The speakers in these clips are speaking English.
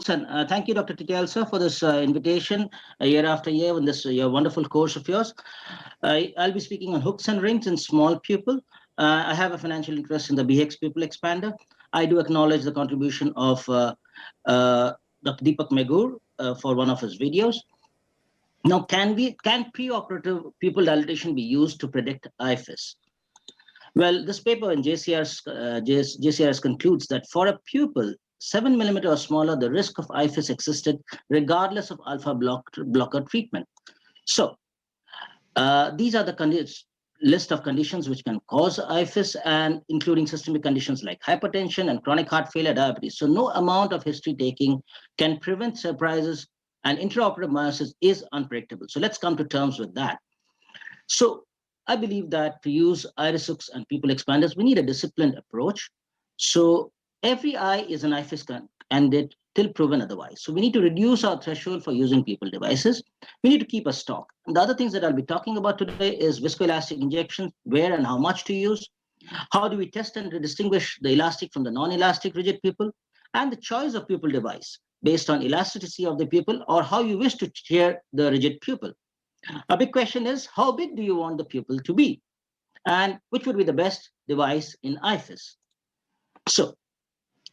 And thank you, Dr. Tityal, sir, for this invitation year after year in this your wonderful course of yours. I'll be speaking on hooks and rings in small pupil. I have a financial interest in the B-HEX pupil expander. I do acknowledge the contribution of Dr. Deepak Megur for one of his videos. Now, can preoperative pupil dilatation be used to predict IFIS? Well, this paper in JCRS concludes that for a pupil 7 millimeter or smaller, the risk of IFIS existed regardless of alpha blocker treatment. So these are the list of conditions which can cause IFIS, and including systemic conditions like hypertension and chronic heart failure, diabetes. So no amount of history taking can prevent surprises, and intraoperative miosis is unpredictable. So let's come to terms with that. So I believe that to use iris hooks and pupil expanders, we need a disciplined approach. So every eye is an IFIS candidate till proven otherwise. So we need to reduce our threshold for using pupil devices. We need to keep a stock. And the other things that I'll be talking about today is viscoelastic injections, where and how much to use, how do we test and distinguish the elastic from the non-elastic rigid pupil, and the choice of pupil device based on elasticity of the pupil or how you wish to tear the rigid pupil. A big question is, how big do you want the pupil to be? And which would be the best device in IFIS? So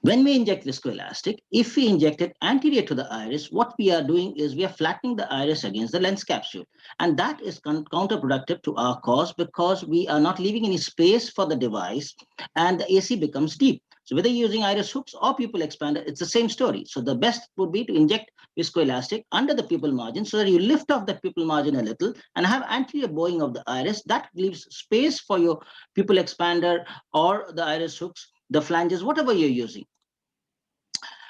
when we inject viscoelastic, if we inject it anterior to the iris, what we are doing is we are flattening the iris against the lens capsule. And that is counterproductive to our cause because we are not leaving any space for the device and the AC becomes deep. So whether you're using iris hooks or pupil expander, it's the same story. So the best would be to inject viscoelastic under the pupil margin so that you lift off the pupil margin a little and have anterior bowing of the iris. That leaves space for your pupil expander or the iris hooks, the flanges, whatever you're using.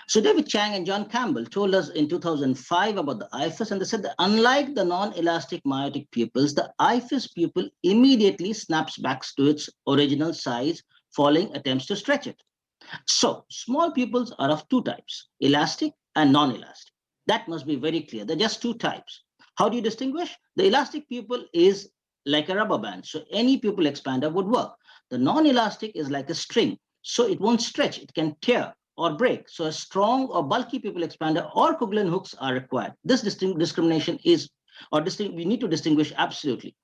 So David Chang and John Campbell told us in 2005 about the IFIS, and they said that unlike the non-elastic myotic pupils, the IFIS pupil immediately snaps back to its original size following attempts to stretch it. So small pupils are of two types, elastic and non-elastic. That must be very clear. They're just two types. How do you distinguish? The elastic pupil is like a rubber band, so any pupil expander would work. The non-elastic is like a string, so it won't stretch, it can tear or break. So a strong or bulky pupil expander or Coughlin hooks are required. This discrimination is, we need to distinguish absolutely.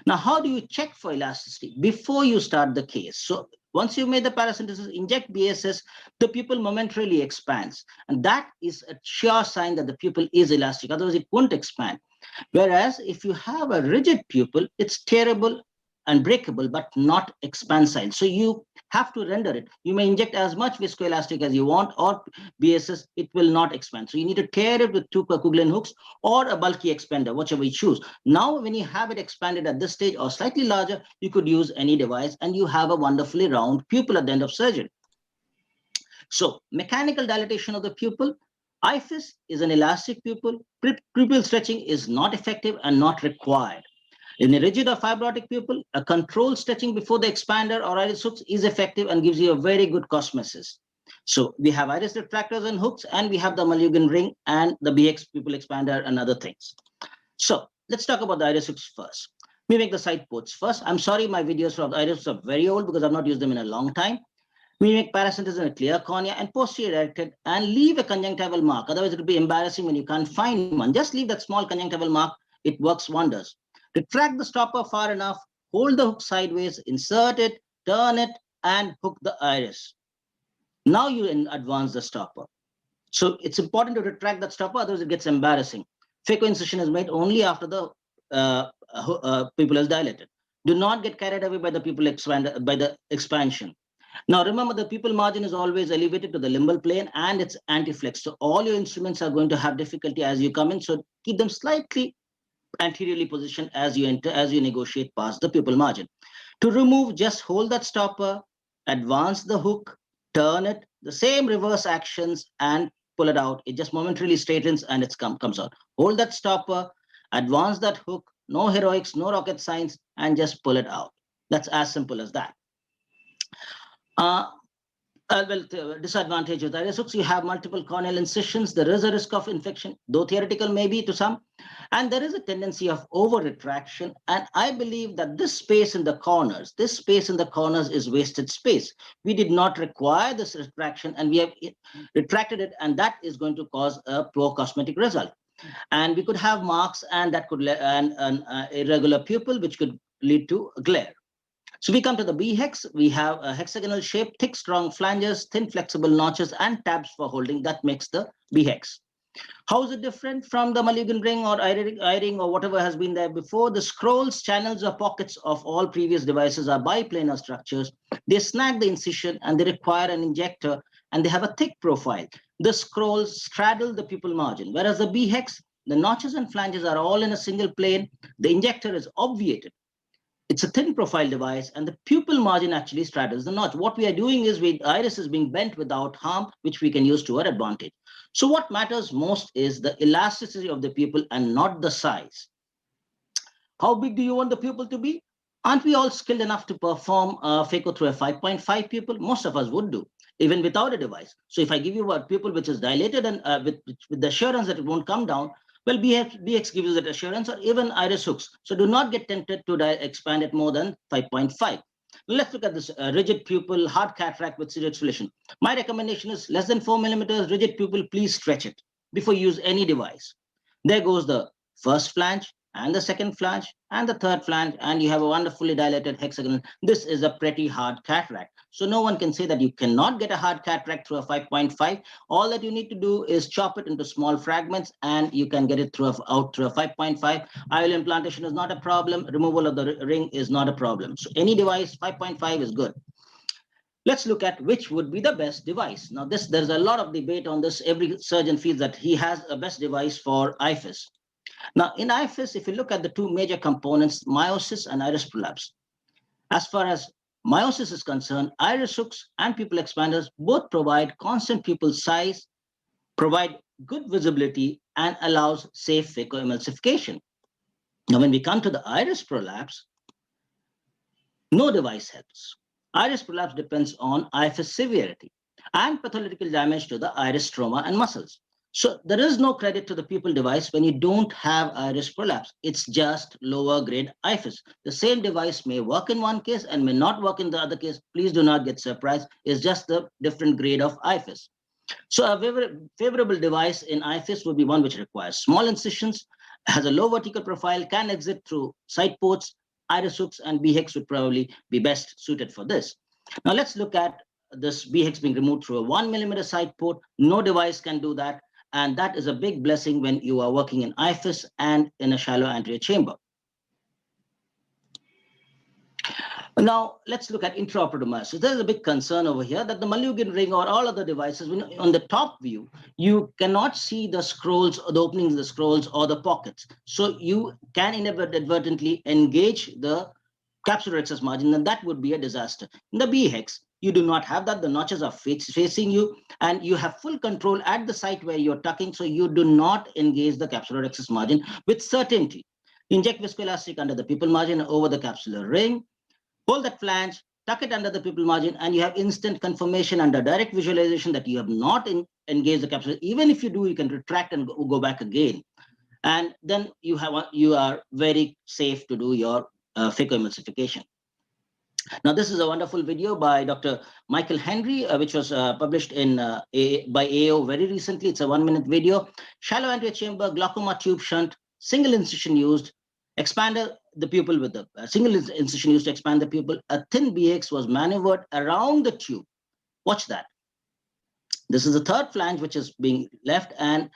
Now, how do you check for elasticity before you start the case? So once you've made the paracentesis, inject BSS, the pupil momentarily expands. And that is a sure sign that the pupil is elastic, otherwise it won't expand. Whereas if you have a rigid pupil, it's tearable and breakable, but not expansile. So you have to render it. You may inject as much viscoelastic as you want or BSS, it will not expand. So you need to tear it with two Coughlin hooks or a bulky expander, whichever you choose. Now, when you have it expanded at this stage or slightly larger, you could use any device and you have a wonderfully round pupil at the end of surgery. So mechanical dilatation of the pupil. IFIS is an elastic pupil. Pupil stretching is not effective and not required. In a rigid or fibrotic pupil, a controlled stretching before the expander or iris hooks is effective and gives you a very good cosmesis. So we have iris retractors and hooks, and we have the Mulligan ring and the B-HEX pupil expander and other things. So let's talk about the iris hooks first. We make the side ports first. I'm sorry, my videos of the iris hooks are very old because I've not used them in a long time. We make paracentesis in a clear cornea and posterior directed and leave a conjunctival mark. Otherwise, it will be embarrassing when you can't find one. Just leave that small conjunctival mark. It works wonders. Retract the stopper far enough, hold the hook sideways, insert it, turn it, and hook the iris. Now you advance the stopper. So it's important to retract that stopper, otherwise it gets embarrassing. Phaco incision is made only after the pupil is dilated. Do not get carried away by the expansion. Now remember, the pupil margin is always elevated to the limbal plane and it's antiflex. So all your instruments are going to have difficulty as you come in. So keep them slightly anteriorly positioned as you enter, as you negotiate past the pupil margin. To remove, just hold that stopper, advance the hook, turn it, the same reverse actions and pull it out. It just momentarily straightens and it comes out. Hold that stopper, advance that hook, no heroics, no rocket science, and just pull it out. That's as simple as that. Disadvantage of iris hooks, you have multiple corneal incisions. There is a risk of infection, though theoretical maybe to some, and there is a tendency of over retraction. And I believe that this space in the corners, is wasted space. We did not require this retraction, and we have retracted it, and that is going to cause a poor cosmetic result. And we could have marks, and that could an irregular pupil, which could lead to glare. So we come to the B-HEX. We have a hexagonal shape, thick, strong flanges, thin, flexible notches, and tabs for holding. That makes the B-HEX. How is it different from the Mulligan ring or eye-ring or whatever has been there before? The scrolls, channels, or pockets of all previous devices are biplanar structures. They snag the incision, and they require an injector, and they have a thick profile. The scrolls straddle the pupil margin, whereas the B-HEX, the notches and flanges are all in a single plane. The injector is obviated. It's a thin profile device, and the pupil margin actually straddles the notch. What we are doing is the iris is being bent without harm, which we can use to our advantage. So what matters most is the elasticity of the pupil and not the size. How big do you want the pupil to be? Aren't we all skilled enough to perform phaco through a 5.5 pupil? Most of us would do, even without a device. So if I give you a pupil which is dilated and with the assurance that it won't come down, well, B-HEX gives you that assurance, or even iris hooks. So do not get tempted to expand it more than 5.5. Let's look at this rigid pupil, hard cataract with serious exfoliation. My recommendation is less than 4 millimeters, rigid pupil, please stretch it before you use any device. There goes the first flange, and the second flange, and the third flange, and you have a wonderfully dilated hexagon. This is a pretty hard cataract. So no one can say that you cannot get a hard cataract through a 5.5. All that you need to do is chop it into small fragments, and you can get it out through a 5.5. IOL implantation is not a problem. Removal of the ring is not a problem. So any device, 5.5 is good. Let's look at which would be the best device. Now, there's a lot of debate on this. Every surgeon feels that he has a best device for IFIS. Now, in IFIS, if you look at the two major components, Miosis and iris prolapse. As far as Miosis is concerned, iris hooks and pupil expanders both provide constant pupil size, provide good visibility, and allows safe phacoemulsification. Now, when we come to the iris prolapse, no device helps. Iris prolapse depends on IFIS severity and pathological damage to the iris stroma and muscles. So there is no credit to the pupil device when you don't have iris prolapse. It's just lower grade IFIS. The same device may work in one case and may not work in the other case. Please do not get surprised. It's just the different grade of IFIS. So a favorable device in IFIS would be one which requires small incisions, has a low vertical profile, can exit through side ports. Iris hooks and B-HEX would probably be best suited for this. Now let's look at this B-HEX being removed through a 1 millimeter side port. No device can do that. And that is a big blessing when you are working in IFIS and in a shallow anterior chamber. Now, let's look at intraoperative miosis. There's a big concern over here that the Mulligan ring or all other devices, on the top view, you cannot see the scrolls, or the openings of the scrolls or the pockets. So you can inadvertently engage the capsulorhexis margin, and that would be a disaster. In the B-HEX, you do not have that. The notches are facing you, and you have full control at the site where you're tucking, so you do not engage the capsulorhexis margin with certainty. Inject viscoelastic under the pupil margin over the capsular ring, hold that flange, tuck it under the pupil margin, and you have instant confirmation under direct visualization that you have not engaged the capsular. Even if you do, you can retract and go back again. And then you are very safe to do your phacoemulsification. Now, this is a wonderful video by Dr. Michael Henry, which was published by AO very recently. It's a 1-minute video. Shallow anterior chamber, glaucoma tube shunt, single incision used, expander the pupil with a single incision used to expand the pupil. A thin B-HEX was maneuvered around the tube. Watch that. This is the third flange which is being left, and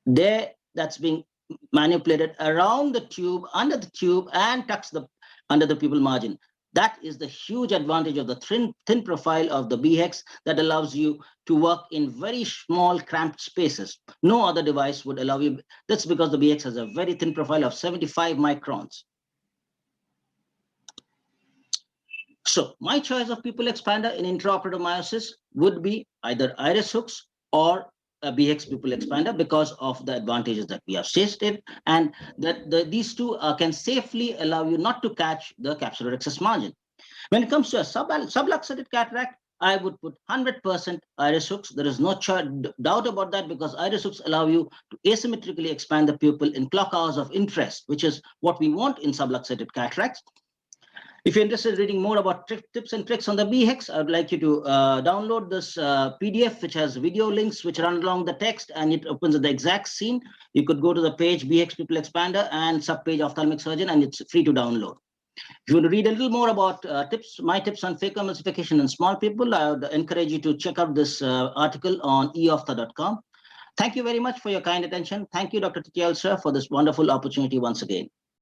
there that's being manipulated around the tube, under the tube, and tucks under the pupil margin. That is the huge advantage of the thin profile of the B-HEX that allows you to work in very small cramped spaces. No other device would allow you. That's because the B-HEX has a very thin profile of 75 microns. So my choice of pupil expander in intraoperative miosis would be either iris hooks or a B-HEX pupil expander because of the advantages that we have stated, and that these two can safely allow you not to catch the capsulorhexis margin. When it comes to a subluxated cataract, I would put 100% iris hooks. There is no doubt about that, because iris hooks allow you to asymmetrically expand the pupil in clock hours of interest, which is what we want in subluxated cataracts. If you're interested in reading more about tips and tricks on the B-HEX, I would like you to download this PDF, which has video links which run along the text, and it opens at the exact scene. You could go to the page B-HEX Pupil Expander and subpage ophthalmic surgeon, and it's free to download. If you want to read a little more about my tips on phaco emulsification in small people, I would encourage you to check out this article on eophtha.com. Thank you very much for your kind attention. Thank you, Dr. Titial, sir, for this wonderful opportunity once again.